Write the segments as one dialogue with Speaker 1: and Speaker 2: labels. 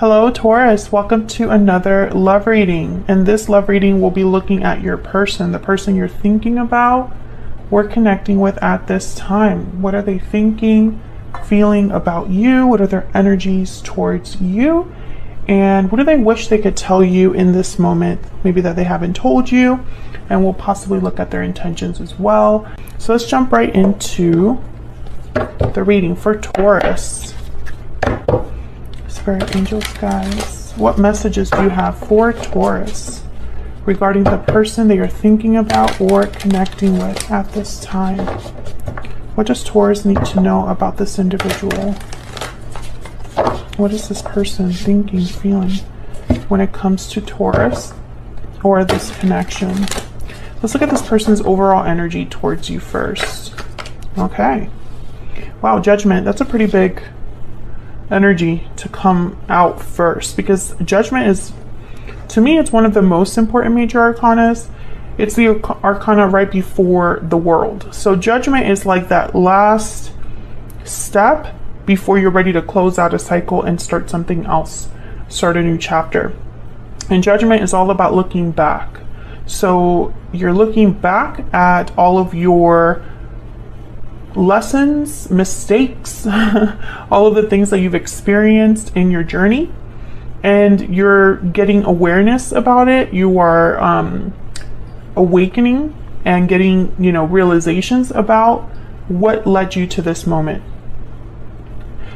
Speaker 1: Hello Taurus, welcome to another love reading. In this love reading, we'll be looking at your person, the person you're thinking about or connecting with at this time. What are they thinking, feeling about you? What are their energies towards you? And what do they wish they could tell you in this moment, maybe that they haven't told you? And we'll possibly look at their intentions as well. So let's jump right into the reading for Taurus. Spirit angels, guys, what messages do you have for Taurus regarding the person that you're thinking about or connecting with at this time? What does Taurus need to know about this individual? What is this person thinking, feeling when it comes to Taurus or this connection? Let's look at this person's overall energy towards you first. Okay. Wow, Judgment. That's a pretty big energy to come out first, because Judgment is, to me, it's one of the most important major arcanas. It's the arcana right before the World. So Judgment is like that last step before you're ready to close out a cycle and start something else, start a new chapter. And Judgment is all about looking back. So you're looking back at all of your lessons, mistakes, all of the things that you've experienced in your journey, and you're getting awareness about it. You are awakening and getting, realizations about what led you to this moment.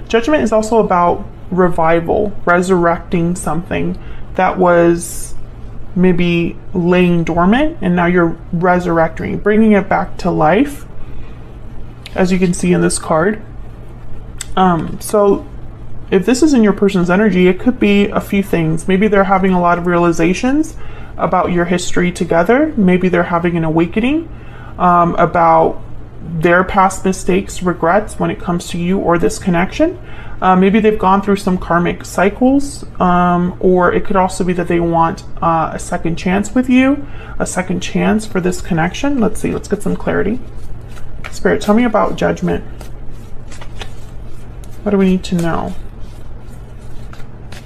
Speaker 1: Judgment is also about revival, resurrecting something that was maybe laying dormant, and now you're resurrecting, bringing it back to life, as you can see in this card. So if this is in your person's energy, it could be a few things. Maybe they're having a lot of realizations about your history together. Maybe they're having an awakening about their past mistakes, regrets when it comes to you or this connection. Maybe they've gone through some karmic cycles, or it could also be that they want a second chance with you, a second chance for this connection. Let's see, let's get some clarity. Spirit, tell me about Judgment. What do we need to know?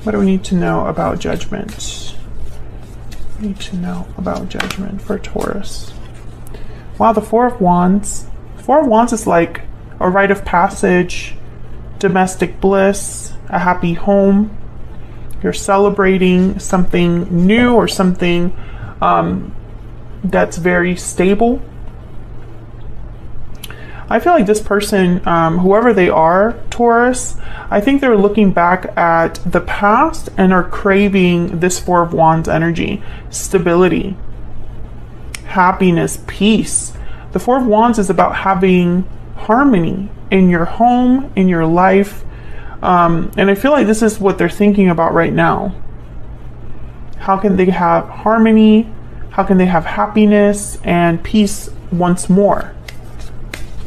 Speaker 1: What do we need to know about Judgment? We need to know about Judgment for Taurus. Wow, the Four of Wands. The Four of Wands is like a rite of passage, domestic bliss, a happy home. You're celebrating something new or something that's very stable. I feel like this person, whoever they are, Taurus, I think they're looking back at the past and are craving this Four of Wands energy, stability, happiness, peace. The Four of Wands is about having harmony in your home, in your life. And I feel like this is what they're thinking about right now. How can they have harmony? How can they have happiness and peace once more?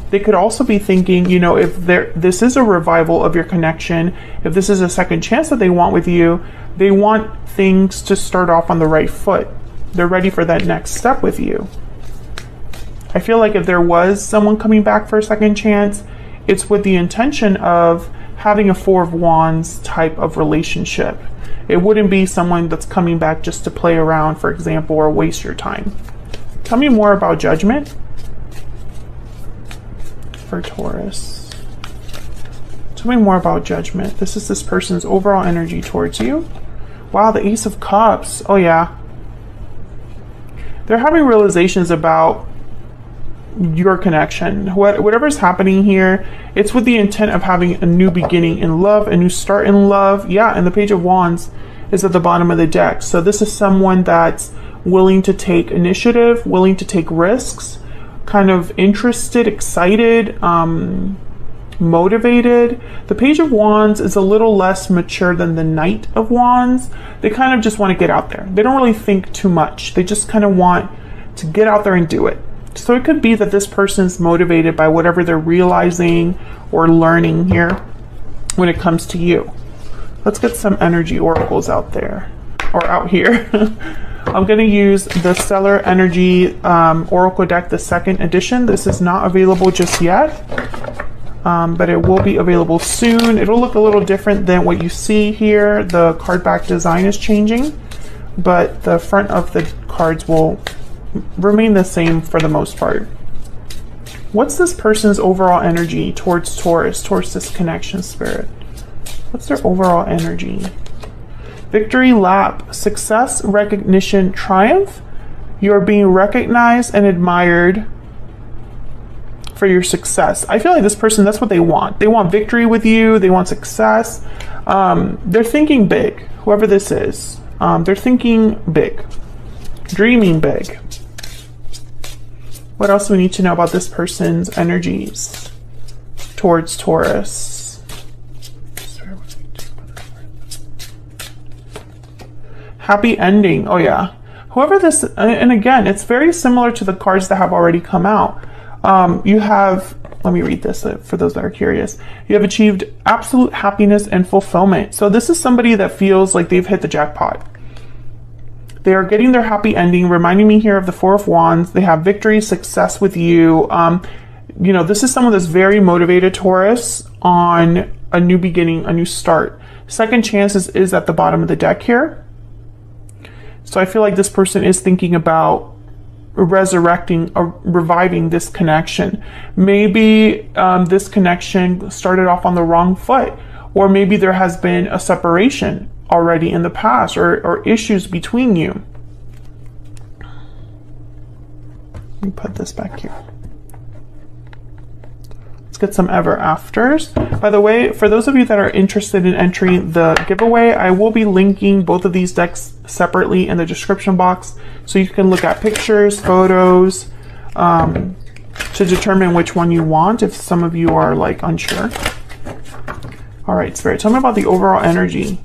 Speaker 1: They could also be thinking, if this is a revival of your connection, if this is a second chance that they want with you, they want things to start off on the right foot. They're ready for that next step with you. I feel like if there was someone coming back for a second chance, it's with the intention of having a Four of Wands type of relationship. It wouldn't be someone that's coming back just to play around, for example, or waste your time. Tell me more about Judgment for Taurus. Tell me more about Judgment. This is this person's overall energy towards you. Wow, the Ace of Cups. Oh yeah. They're having realizations about your connection. Whatever's happening here, it's with the intent of having a new beginning in love, a new start in love. Yeah, and the Page of Wands is at the bottom of the deck. So this is someone that's willing to take initiative, willing to take risks, kind of interested, excited, motivated. The Page of Wands is a little less mature than the Knight of Wands. They kind of just want to get out there. They don't really think too much. They just kind of want to get out there and do it. So it could be that this person's motivated by whatever they're realizing or learning here when it comes to you. Let's get some energy oracles out there, or out here. I'm going to use the Stellar Energy Oracle deck, the second edition. This is not available just yet. but it will be available soon. It'll look a little different than what you see here. The card back design is changing, but the front of the cards will remain the same for the most part. What's this person's overall energy towards Taurus, towards this connection, Spirit? What's their overall energy? Victory lap, success, recognition, triumph. You're being recognized and admired for your success. I feel like this person, that's what they want. They want victory with you. They want success. They're thinking big, whoever this is. They're thinking big, dreaming big. What else do we need to know about this person's energies towards Taurus? Happy ending. Oh yeah. Whoever this, and again, it's very similar to the cards that have already come out. You have, let me read this for those that are curious. You have achieved absolute happiness and fulfillment. So this is somebody that feels like they've hit the jackpot. They are getting their happy ending, reminding me here of the Four of Wands. They have victory, success with you. You know, this is someone that's very motivated, Taurus, on a new beginning, a new start. Second chances is at the bottom of the deck here. So I feel like this person is thinking about resurrecting or reviving this connection. Maybe this connection started off on the wrong foot, or maybe there has been a separation already in the past, or issues between you. Let me put this back here. Let's get some ever afters. By the way, for those of you that are interested in entering the giveaway, I will be linking both of these decks separately in the description box, so you can look at pictures, photos, to determine which one you want if some of you are like unsure. All right, Spirit, tell me about the overall energy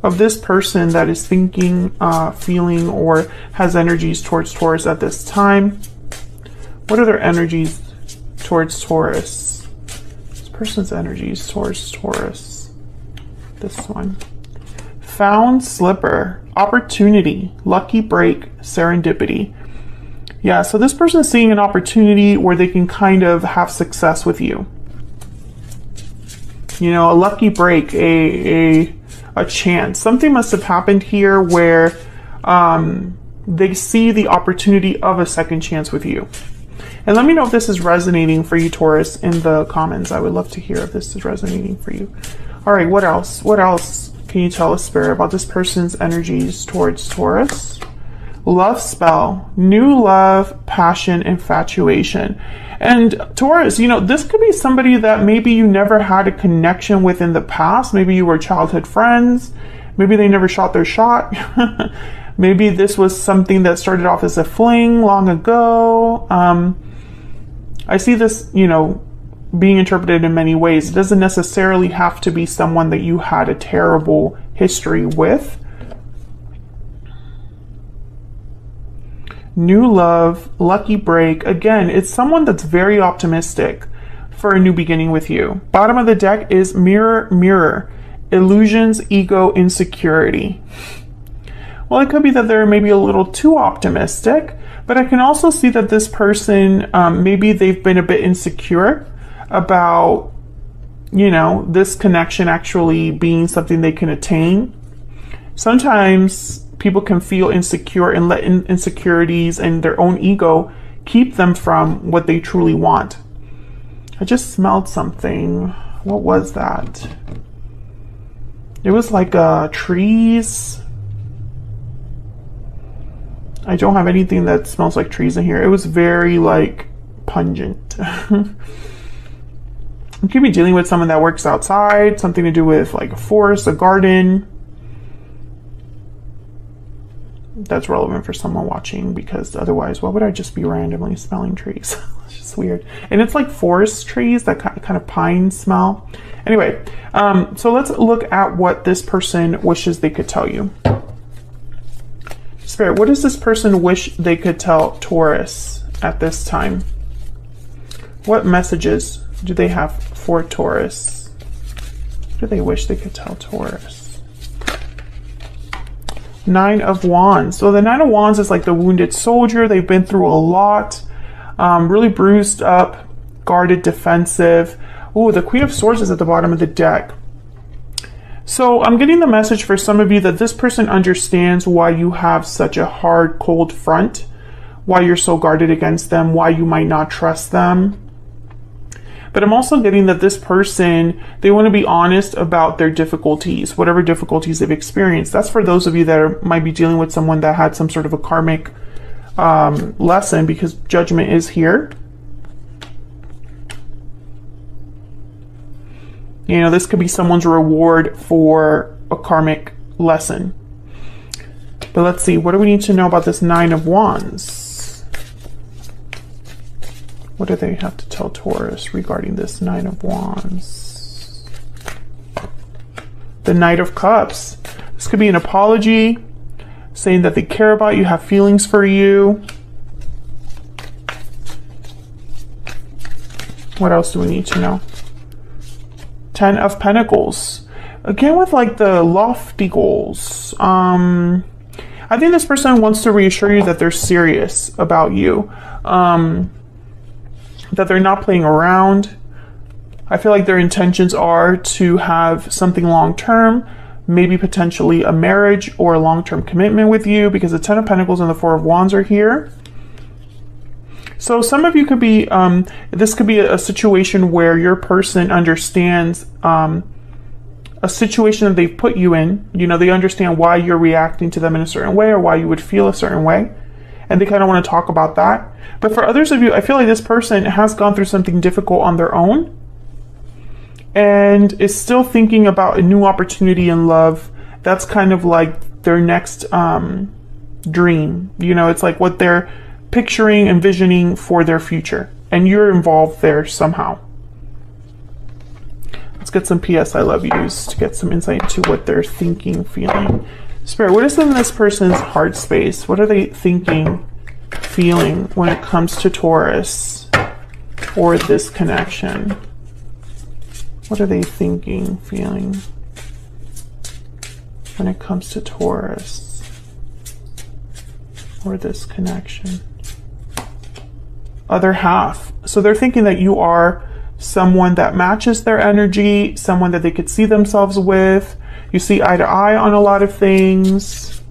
Speaker 1: of this person that is thinking, feeling, or has energies towards Taurus at this time. What are their energies towards Taurus? This person's energies towards Taurus. This one. Found slipper, opportunity, lucky break, serendipity. Yeah, so this person is seeing an opportunity where they can kind of have success with you. You know, a lucky break, a chance. Something must have happened here where they see the opportunity of a second chance with you. And let me know if this is resonating for you, Taurus, in the comments. I would love to hear if this is resonating for you. All right, what else? What else can you tell us, Spirit, about this person's energies towards Taurus? Love spell, new love, passion, infatuation. And Taurus, you know, this could be somebody that maybe you never had a connection with in the past. Maybe you were childhood friends. Maybe they never shot their shot. Maybe this was something that started off as a fling long ago. I see this, you know, being interpreted in many ways. It doesn't necessarily have to be someone that you had a terrible history with. New love, lucky break. Again, it's someone that's very optimistic for a new beginning with you. Bottom of the deck is mirror, mirror. Illusions, ego, insecurity. Well, it could be that they're maybe a little too optimistic, but I can also see that this person, maybe they've been a bit insecure about, you know, this connection actually being something they can attain. Sometimes people can feel insecure and let insecurities and their own ego keep them from what they truly want. I just smelled something. What was that? It was like trees. I don't have anything that smells like trees in here. It was very like pungent. You could be dealing with someone that works outside, something to do with like a forest, a garden. That's relevant for someone watching, because otherwise, why would I just be randomly smelling trees? It's just weird. And it's like forest trees, that kind of pine smell. Anyway, so let's look at what this person wishes they could tell you. Spirit, what does this person wish they could tell Taurus at this time? What messages do they have for Taurus? What do they wish they could tell Taurus? Nine of Wands. So the Nine of Wands is like the wounded soldier. They've been through a lot, really bruised up, guarded, defensive. Oh, the Queen of Swords is at the bottom of the deck. So I'm getting the message for some of you that this person understands why you have such a hard, cold front, why you're so guarded against them, why you might not trust them. But I'm also getting that this person, they want to be honest about their difficulties, whatever difficulties they've experienced. That's for those of you that might be dealing with someone that had some sort of a karmic lesson, because judgment is here. You know, this could be someone's reward for a karmic lesson. But let's see, what do we need to know about this Nine of Wands? What do they have to tell Taurus regarding this Nine of Wands? The Knight of Cups. This could be an apology, saying that they care about you, have feelings for you. What else do we need to know? Ten of Pentacles. Again, with like the lofty goals. I think this person wants to reassure you that they're serious about you. That they're not playing around. I feel like their intentions are to have something long-term, maybe potentially a marriage or a long-term commitment with you, because the Ten of Pentacles and the Four of Wands are here. So some of you could be, this could be a situation where your person understands a situation that they've put you in. You know, they understand why you're reacting to them in a certain way or why you would feel a certain way. And they kind of want to talk about that. But for others of you, I feel like this person has gone through something difficult on their own and is still thinking about a new opportunity in love. That's kind of like their next dream. You know, it's like what they're picturing, envisioning for their future, and you're involved there somehow. Let's get some PS I love yous to get some insight into what they're thinking, feeling. Spirit, what is in this person's heart space? What are they thinking, feeling when it comes to Taurus or this connection? What are they thinking, feeling when it comes to Taurus or this connection? Other half. So they're thinking that you are someone that matches their energy, someone that they could see themselves with. You see eye to eye on a lot of things.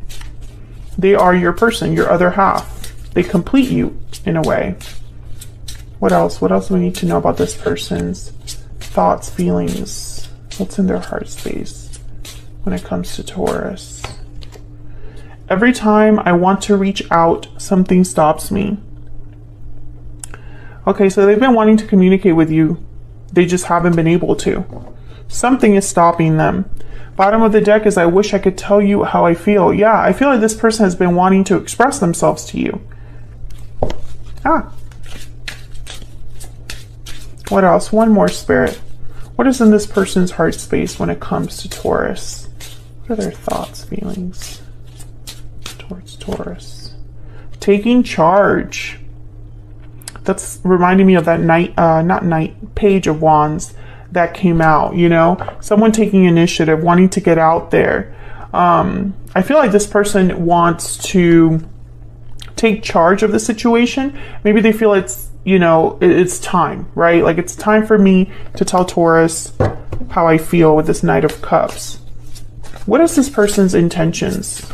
Speaker 1: They are your person, your other half. They complete you in a way. What else? What else do we need to know about this person's thoughts, feelings? What's in their heart space when it comes to Taurus? Every time I want to reach out, something stops me. Okay, so they've been wanting to communicate with you. They just haven't been able to. Something is stopping them. Bottom of the deck is I wish I could tell you how I feel. Yeah, I feel like this person has been wanting to express themselves to you. What else? One more, Spirit. What is in this person's heart space when it comes to Taurus? What are their thoughts, feelings towards Taurus? Taking charge. That's reminding me of that Page of Wands that came out, you know, someone taking initiative, wanting to get out there. I feel like this person wants to take charge of the situation. Maybe they feel it's, you know, it's time, right? Like it's time for me to tell Taurus how I feel with this Knight of Cups. What is this person's intentions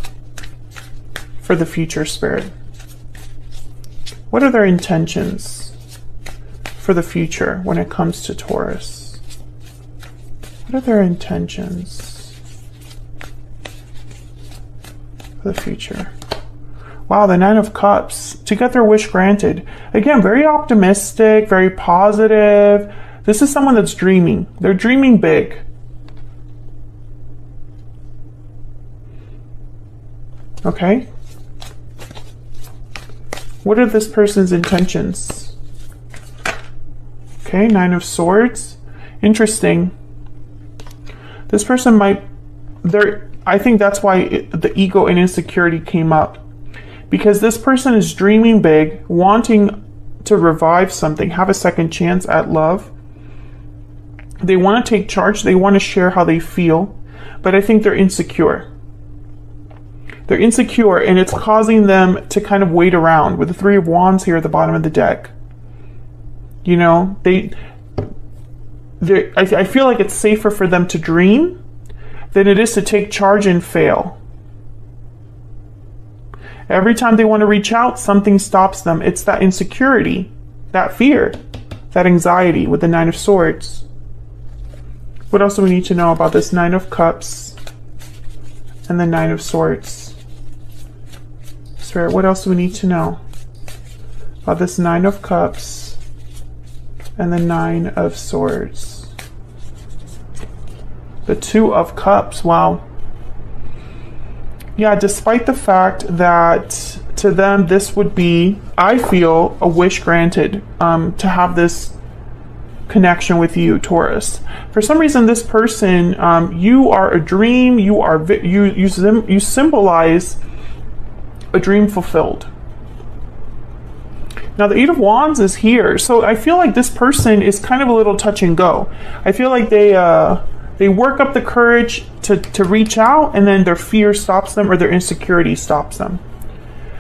Speaker 1: for the future, Spirit? What are their intentions for the future when it comes to Taurus? What are their intentions for the future? Wow, the Nine of Cups, to get their wish granted. Again, very optimistic, very positive. This is someone that's dreaming. They're dreaming big. Okay. What are this person's intentions? Okay, Nine of Swords. Interesting. This person might, I think that's why the ego and insecurity came up. Because this person is dreaming big, wanting to revive something, have a second chance at love. They want to take charge. They want to share how they feel. But I think they're insecure. They're insecure, and it's causing them to kind of wait around with the Three of Wands here at the bottom of the deck. You know, I feel like it's safer for them to dream than it is to take charge and fail. Every time they want to reach out, something stops them. It's that insecurity, that fear, that anxiety with the Nine of Swords. What else do we need to know about this Nine of Cups and the Nine of Swords? Spirit, what else do we need to know about this Nine of Cups and the Nine of Swords? The Two of Cups, wow. Yeah, despite the fact that to them this would be, I feel, a wish granted to have this connection with you, Taurus. For some reason, this person, you are a dream. You symbolize a dream fulfilled. Now the Eight of Wands is here, so I feel like this person is kind of a little touch and go. I feel like they work up the courage to reach out, and then their fear stops them or their insecurity stops them.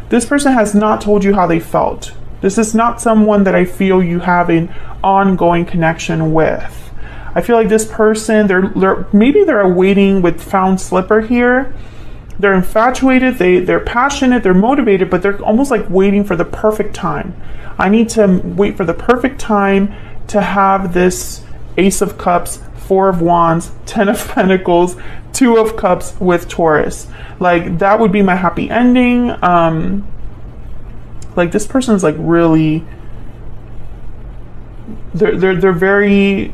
Speaker 1: This person has not told you how they felt. This is not someone that I feel you have an ongoing connection with. I feel like this person, maybe they're waiting with found slipper here. They're infatuated, they're passionate, they're motivated, but they're almost like waiting for the perfect time. I need to wait for the perfect time to have this Ace of Cups, Four of Wands, Ten of Pentacles, Two of Cups with Taurus. Like, that would be my happy ending. Like, this person's like really, they're very,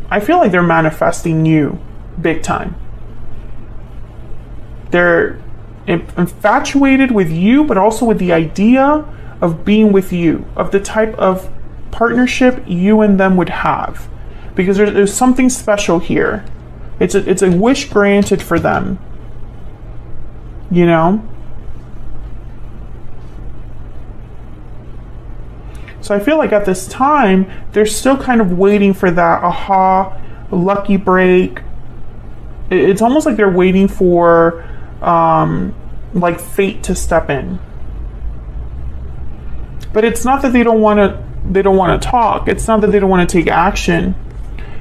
Speaker 1: I feel like they're manifesting you big time. They're infatuated with you, but also with the idea of being with you, of the type of partnership you and them would have, because there's something special here. It's a wish granted for them, you know. So I feel like at this time they're still kind of waiting for that aha, lucky break. It's almost like they're waiting for like fate to step in. But it's not that they don't want to talk. It's not that they don't want to take action.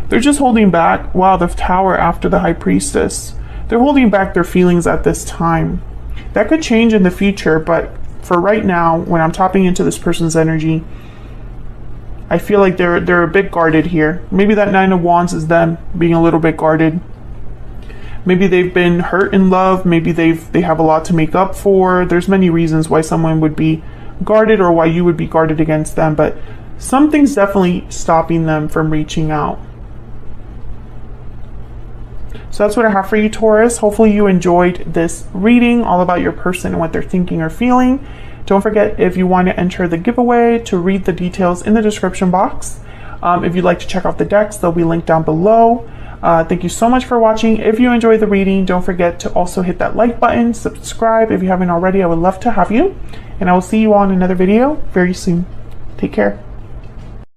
Speaker 1: They're just holding back. Wow, the Tower after the High Priestess. They're holding back their feelings at this time. That could change in the future, but for right now, when I'm tapping into this person's energy, I feel like they're a bit guarded here. Maybe that Nine of Wands is them being a little bit guarded. Maybe they've been hurt in love. Maybe they have a lot to make up for. There's many reasons why someone would be guarded or why you would be guarded against them, but something's definitely stopping them from reaching out. So that's what I have for you, Taurus. Hopefully you enjoyed this reading all about your person and what they're thinking or feeling. Don't forget, if you want to enter the giveaway, to read the details in the description box. If you'd like to check out the decks, they'll be linked down below. Thank you so much for watching. If you enjoyed the reading, don't forget to also hit that like button, subscribe if you haven't already. I would love to have you. And I will see you all in another video very soon. Take care.